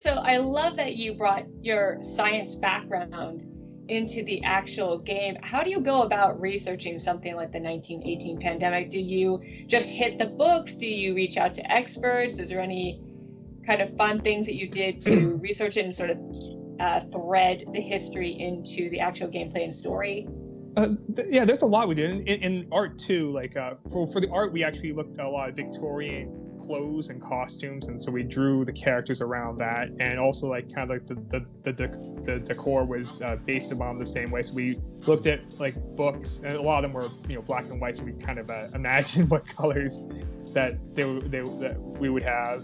So I love that you brought your science background into the actual game. How do you go about researching something like the 1918 pandemic? Do you just hit the books? Do you reach out to experts? Is there any kind of fun things that you did to research it and sort of thread the history into the actual gameplay and story? Yeah, there's a lot we did in art too. Like for the art, we actually looked at a lot of Victorian clothes and costumes, and so we drew the characters around that. And also like kind of like the decor was based upon the same way. So we looked at like books, and a lot of them were black and white, so we kind of imagined what colors that that we would have.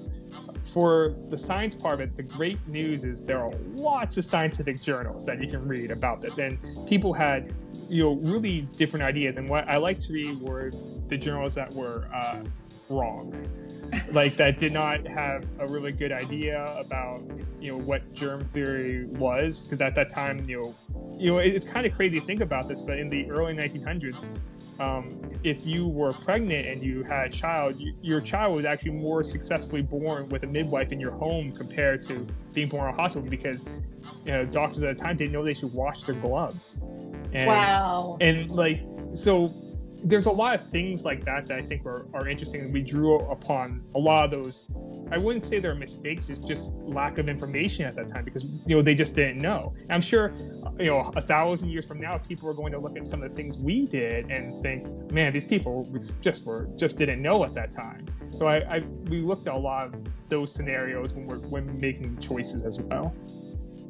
For the science part of it, the great news is there are lots of scientific journals that you can read about this, and people had really different ideas. And what I like to read were the journals that were wrong, like that did not have a really good idea about what germ theory was, because at that time it's kind of crazy to think about this, but in the early 1900s, if you were pregnant and you had a child, your child was actually more successfully born with a midwife in your home compared to being born in a hospital, because doctors at the time didn't know they should wash their gloves. Wow. And like, so there's a lot of things like that I think are interesting, and we drew upon a lot of those. I wouldn't say they're mistakes, it's just lack of information at that time, because they just didn't know. And I'm sure 1,000 years from now, people are going to look at some of the things we did and think, man, these people just didn't know at that time. So we looked at a lot of those scenarios when making choices as well.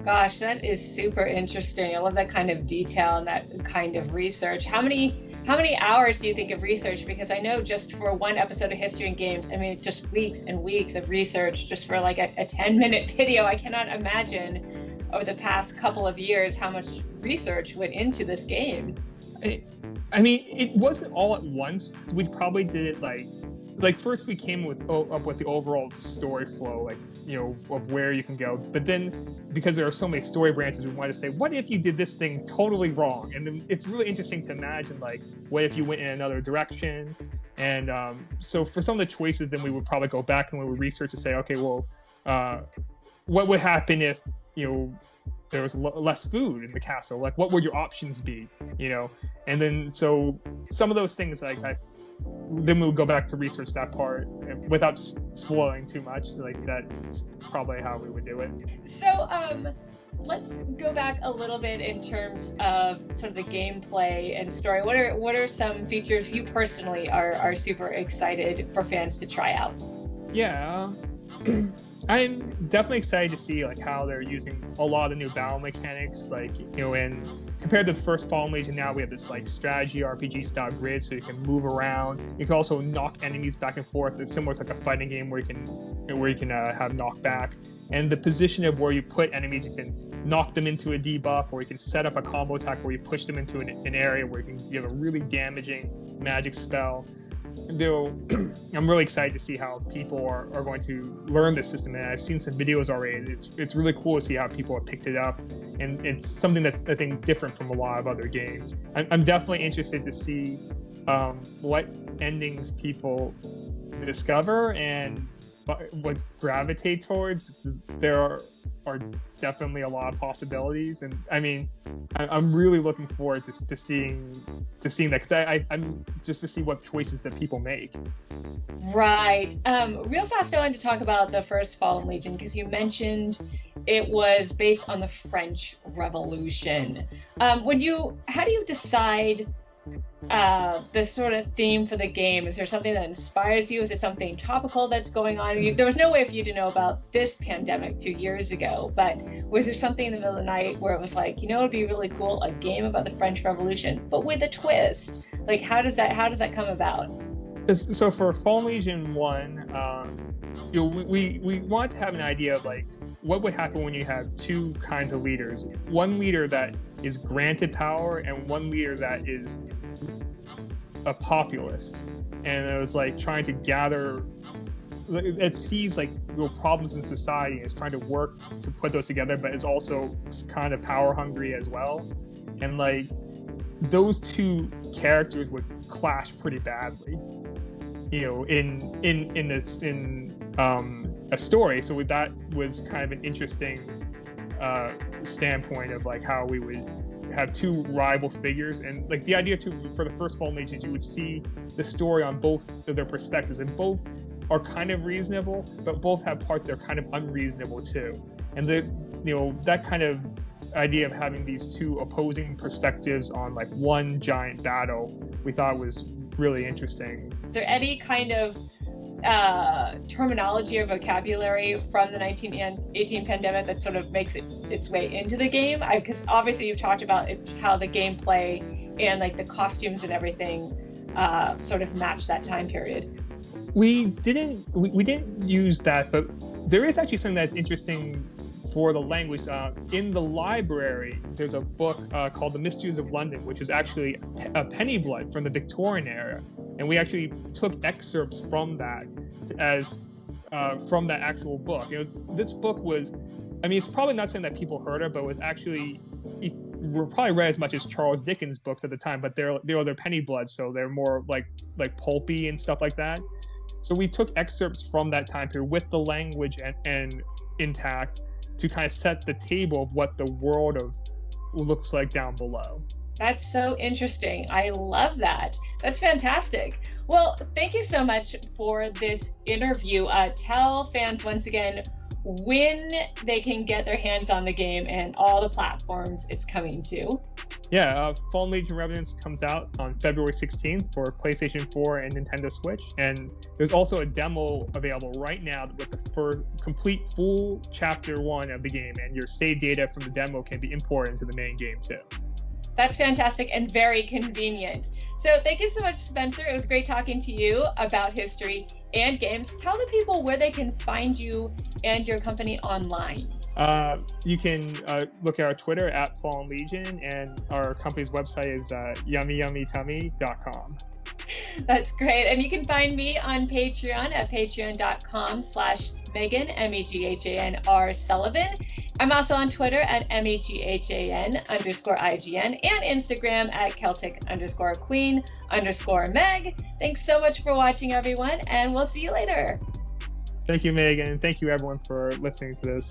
Gosh, that is super interesting. I love that kind of detail and that kind of research. How many hours do you think of research? Because I know just for one episode of History and Games, I mean, just weeks and weeks of research just for like a 10-minute video. I cannot imagine over the past couple of years how much research went into this game. I mean, it wasn't all at once. We probably did it like first we came up with the overall story flow, of where you can go. But then, because there are so many story branches, we wanted to say, what if you did this thing totally wrong? And then it's really interesting to imagine, like, what if you went in another direction? And so for some of the choices, then we would probably go back and we would research to say, okay, well, what would happen if there was less food in the castle? Like, what would your options be? And then so some of those things, then we would go back to research that part without spoiling too much. Like, that's probably how we would do it. So let's go back a little bit in terms of sort of the gameplay and story. What are some features you personally are super excited for fans to try out? Yeah, I'm definitely excited to see how they're using a lot of new battle mechanics, and compared to the first Fallen Legion, now we have this strategy RPG style grid, so you can move around. You can also knock enemies back and forth. It's similar to a fighting game where you can have knockback. And the position of where you put enemies, you can knock them into a debuff, or you can set up a combo attack where you push them into an area where you can give a really damaging magic spell. Though I'm really excited to see how people are going to learn this system, and I've seen some videos already, and it's really cool to see how people have picked it up, and it's something that's, I think, different from a lot of other games. I'm definitely interested to see what endings people discover and what gravitate towards, because there are definitely a lot of possibilities, and I mean, I'm really looking forward to seeing that, because I'm just to see what choices that people make. Right. Real fast, I wanted to talk about the first Fallen Legion, because you mentioned it was based on the French Revolution. How do you decide the sort of theme for the game? Is there something that inspires you? Is it something topical that's going on? There was no way for you to know about this pandemic 2 years ago, but was there something in the middle of the night where it was like, it'd be really cool, a game about the French Revolution, but with a twist? Like, how does that come about? So for Fallen Legion 1, we want to have an idea of what would happen when you have two kinds of leaders. One leader that is granted power and one leader that is a populist. And it was trying to gather, it sees real problems in society and is trying to work to put those together, but is also kind of power hungry as well. And those two characters would clash pretty badly. a story. So that was kind of an interesting standpoint of like how we would have two rival figures, and like the idea for the first Fallen Legion, you would see the story on both of their perspectives, and both are kind of reasonable, but both have parts that are kind of unreasonable too. And that kind of idea of having these two opposing perspectives on like one giant battle, we thought was really interesting. Is there any kind of terminology or vocabulary from the 1918 pandemic that sort of makes its way into the game? Because obviously you've talked about how the gameplay and like the costumes and everything sort of match that time period. We didn't use that, but there is actually something that's interesting for the language. In the library, there's a book called The Mysteries of London, which is actually a penny blood from the Victorian era. And we actually took excerpts from that from that actual book. This book was, I mean, it's probably not something that people heard of, but was actually, were probably read as much as Charles Dickens books at the time, but they're penny blood, so they're more like pulpy and stuff like that. So we took excerpts from that time period with the language and intact to kind of set the table of what the world looks like down below. That's so interesting. I love that. That's fantastic. Well, thank you so much for this interview. Tell fans once again when they can get their hands on the game and all the platforms it's coming to. Yeah, Fallen Region Revenants comes out on February 16th for PlayStation 4 and Nintendo Switch. And there's also a demo available right now with the complete full Chapter 1 of the game. And your save data from the demo can be imported into the main game too. That's fantastic and very convenient. So thank you so much, Spencer. It was great talking to you about history and games. Tell the people where they can find you and your company online. You can look at our Twitter at Fallen Legion, and our company's website is yummyyummytummy.com. That's great. And you can find me on Patreon at patreon.com/Megan, MEGHANR Sullivan. I'm also on Twitter at MEGHAN_IGN and Instagram at Celtic_Queen_Meg. Thanks so much for watching, everyone, and we'll see you later. Thank you, Megan. Thank you, everyone, for listening to this.